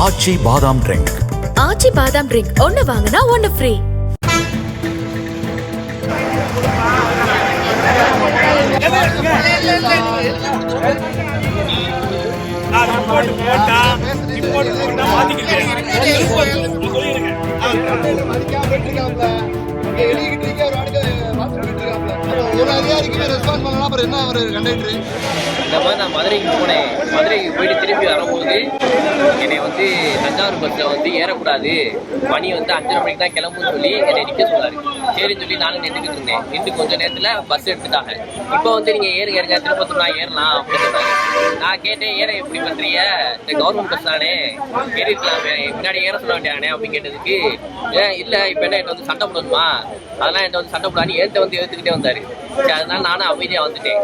ஆச்சி பாதாம் ட்ரிங்க். ஆச்சி பாதாம் ட்ரிங்க் ஒன்னு வாங்கினா ஒன்னு ஃப்ரீ. இந்த மாதிரி நான் மதுரைக்கு போனேன். மதுரைக்கு போயிட்டு திரும்பி வரும்போது என்னை வந்து தஞ்சாவூர் பஸ்ஸில் வந்து ஏறக்கூடாது, மணி வந்து 5:30 மணிக்கு தான் கிளம்புன்னு சொல்லி என்னை நிற்க சொன்னார். சரின்னு சொல்லி நானும் நின்றுக்கிட்டு இருந்தேன். நின்று கொஞ்சம் நேரத்தில் பஸ் எடுத்துட்டாங்க. இப்போ வந்து நீங்கள் ஏறுங்க திருப்பத்தூர் நான் ஏறலாம் அப்படின்னு சொன்னாங்க. நான் கேட்டேன், ஏற எப்படி பண்ணுறீங்க, இந்த கவர்மெண்ட் பஸ் தானே ஏறிக்கலாமே, முன்னாடி ஏற சொல்ல வேண்டியானே அப்படின்னு கேட்டதுக்கு, இல்லை இப்போ என்ன என்கிட்ட வந்து சண்டை போடணுமா, அதெல்லாம் என்கிட்ட வந்து சண்டை போடான்னு ஏற்ற வந்து எடுத்துக்கிட்டே வந்தார். சரி, அதனால நானும் அமைதியாக வந்துட்டேன்.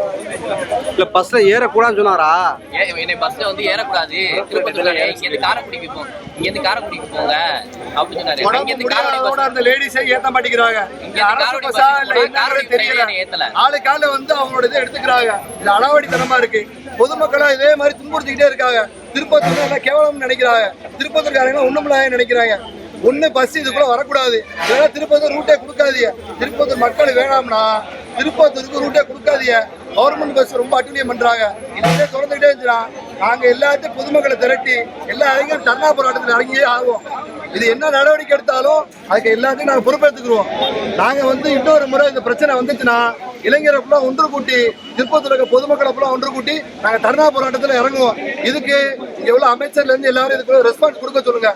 இல்லை பஸ்ஸில் ஏறக்கூடாதுன்னு சொன்னாரா? என்னை பஸ்ல வந்து ஏறக்கூடாது, திருப்பத்தூர் இங்கேருந்து காரைக்குடிக்கு போங்க, இங்கேருந்து காரைக்குடிக்கு போங்க அப்படின்னு சொன்னாரு. இங்கேருந்து காரைக்குடி அந்த லேடிஸை ஏத்த மாட்டேங்கிறாங்க. ஏத்தல ஆளுக்கால வந்து அவங்களோட இதை எடுத்துக்கிறாங்க. இது அளவடித்தனமா இருக்கு. பொதுமக்களா இதே மாதிரி துன்புறுத்திக்கிட்டே இருக்காங்க. திருப்பத்தூர் எல்லாம் கேவலம் நினைக்கிறாங்க. திருப்பத்தூர்காரங்க ஒண்ணுமில்ல நினைக்கிறாங்க. ஒண்ணு பஸ் இதுக்குள்ள வரக்கூடாது, இதெல்லாம் திருப்பத்தூர் ரூட்டே கொடுக்காதீங்க. திருப்பத்தூர் மக்கள் வேணாம்னா திருப்பத்தூருக்கு ரூட்டே கொடுக்காதீங்க. கவர்மெண்ட் பஸ் ரொம்ப அட்டூழியம் பண்றாங்க. இதே தொடர்ந்துகிட்டே இருந்துச்சுன்னா நாங்க எல்லாத்தையும் பொதுமக்களை திரட்டி எல்லா இடங்களும் தர்ணா போராட்டத்தில் இறங்கியே ஆகும். இது என்ன நடவடிக்கை எடுத்தாலும் அதுக்கு எல்லாத்தையும் நாங்கள் பொறுப்பேற்றுக்குருவோம். நாங்க வந்து இன்னொரு முறை இந்த பிரச்சனை வந்துச்சுன்னா இளைஞரை ஃபுல்லாக ஒன்று கூட்டி, திருப்பத்தூர் இருக்க பொதுமக்களை ஃபுல்லாக ஒன்று கூட்டி நாங்கள் தர்ணா போராட்டத்தில் இறங்குவோம். இதுக்கு எவ்வளோ அமைச்சர்ல இருந்து எல்லாரும் இதுக்கு ரெஸ்பான்ஸ் கொடுக்க சொல்லுங்க.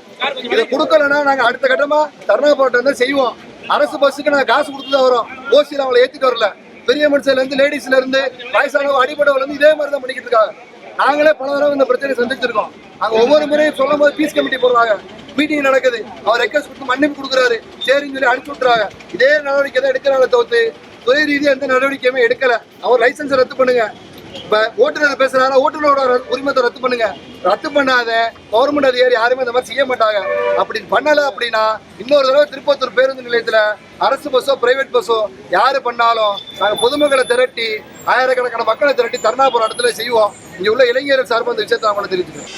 இதை கொடுக்கலன்னா நாங்கள் அடுத்த கட்டமா தர்ணா போராட்டம் தான் செய்வோம். அரசு பஸ்ஸுக்கு நாங்கள் காசு கொடுத்து தான் வரோம். ஓசியில் அவங்களை ஏற்றிட்டு வரல. பெரிய மனுஷன்ல இருந்து லேடிஸ்ல இருந்து வயசானவங்க அடிப்படவுல இருந்து இதே மாதிரி தான் பண்ணிக்கிட்டு இருக்காங்க. நாங்களே பல தடவை இந்த பிரச்சனையை சந்திச்சிருக்கோம். அங்க ஒவ்வொரு முறையும் சொல்லும் போது பீஸ் கமிட்டி போடுறாங்க, மீட்டிங் நடக்குது, அவர் ரெக்வஸ்ட் கொடுத்து மன்னிப்பு கொடுக்குறாரு, சரின்னு சொல்லி அனுப்பிச்சு விட்டுறாங்க. இதே நடவடிக்கை தான் எடுக்கிறாங்க தவிர்த்து துறை ரீதியாக எந்த நடவடிக்கையுமே எடுக்கல. அவர் லைசன்ஸை ரத்து பண்ணுங்க, இப்ப ஓட்டுநர் பேசுறாரா ஓட்டுநரோட உரிமத்தை ரத்து பண்ணுங்க. ரத்து பண்ணாத கவர்மெண்ட் அதிகாரி யாருமே இந்த மாதிரி செய்ய மாட்டாங்க. அப்படி பண்ணல அப்படின்னா இன்னொரு தடவை திருப்பத்தூர் பேருந்து நிலையத்துல அரசு பஸ்ஸோ பிரைவேட் பஸ்ஸோ யாரு பண்ணாலும் நாங்க பொதுமக்களை திரட்டி ஆயிரக்கணக்கான மக்களை திரட்டி தர்ணா போராட்டத்துல செய்வோம். இங்க உள்ள இளைஞர்கள் சார்பாக இந்த விஷயத்தை அவங்களை தெரிவிச்சுக்கிறேன்.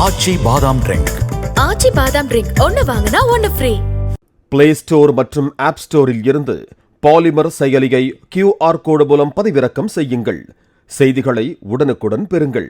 ஆச்சி பாதாம் ட்ரிங்க். ஆச்சி பாதாம் ட்ரிங்க் ஒன்னு வாங்கினா ஒன்னு ஃப்ரீ. பிளே ஸ்டோர் மற்றும் ஆப் ஸ்டோரில் இருந்து பாலிமர் செயலியை QR கோடு மூலம் பதிவிறக்கம் செய்யுங்கள். செய்திகளை உடனுக்குடன் பெறுங்கள்.